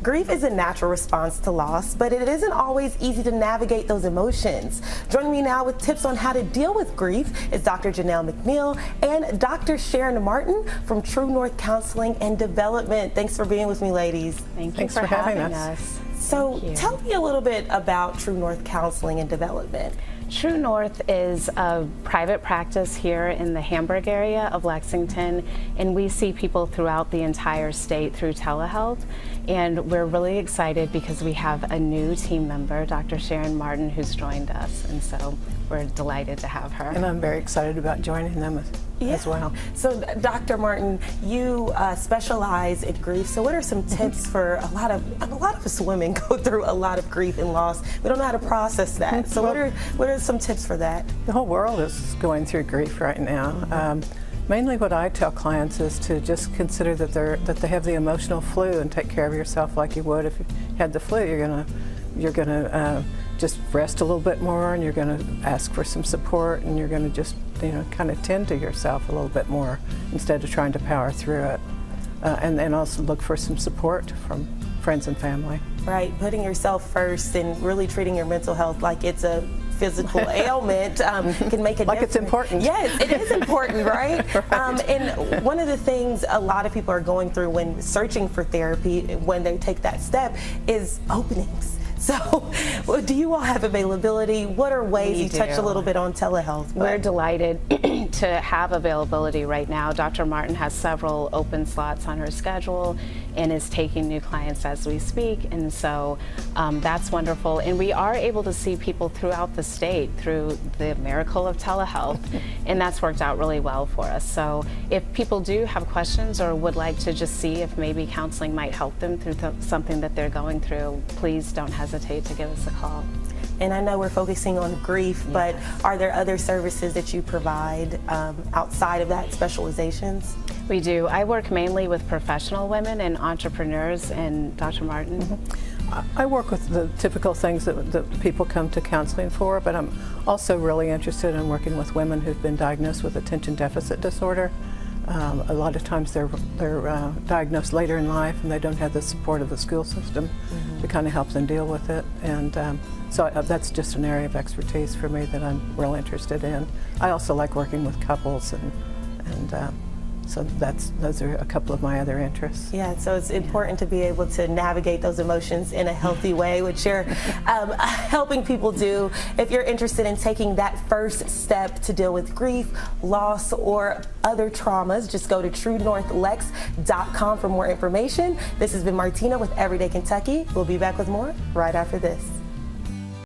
Grief is a natural response to loss, but it isn't always easy to navigate those emotions. Joining me now with tips on how to deal with grief is Dr. Janelle McNeal and Dr. Sharon Martin from True North Counseling and Development. Thanks for being with me, ladies. Thanks for having us. So tell me a little bit about True North Counseling and Development. True North is a private practice here in the Hamburg area of Lexington, and we see people throughout the entire state through telehealth. And we're really excited because we have a new team member, Dr. Sharon Martin, who's joined us, and so we're delighted to have her. And I'm very excited about joining them as well. So Dr. Martin, you specialize in grief. So what are some tips for a lot of us women go through a lot of grief and loss. We don't know how to process that. So what are some tips for that? The whole world is going through grief right now. Mainly what I tell clients is to just consider that they have the emotional flu and take care of yourself like you would if you had the flu. You're gonna just rest a little bit more, and you're gonna ask for some support, and you're gonna just kind of tend to yourself a little bit more instead of trying to power through it. And then also look for some support from friends and family. Right, putting yourself first and really treating your mental health like it's a physical ailment can make a like difference. It's important. Yes, it is important, right? And one of the things a lot of people are going through when searching for therapy, when they take that step, is openings. So do you all have availability? What are ways? You touched a little bit on telehealth. We're delighted to have availability right now. Dr. Martin has several open slots on her schedule and is taking new clients as we speak, and so that's wonderful. And we are able to see people throughout the state through the miracle of telehealth, and that's worked out really well for us. So if people do have questions or would like to just see if maybe counseling might help them through something that they're going through, please don't hesitate to give us a call. And I know we're focusing on grief, but are there other services that you provide outside of that, specializations? We do. I work mainly with professional women and entrepreneurs, and Dr. Martin? I work with the typical things that people come to counseling for, but I'm also really interested in working with women who've been diagnosed with attention deficit disorder. A lot of times they're diagnosed later in life and they don't have the support of the school system to kind of help them deal with it. And so that's just an area of expertise for me that I'm real interested in. I also like working with couples, and so those are a couple of my other interests. Yeah, so it's important to be able to navigate those emotions in a healthy way, which you're helping people do. If you're interested in taking that first step to deal with grief, loss, or other traumas, just go to truenorthlex.com for more information. This has been Martina with Everyday Kentucky. We'll be back with more right after this.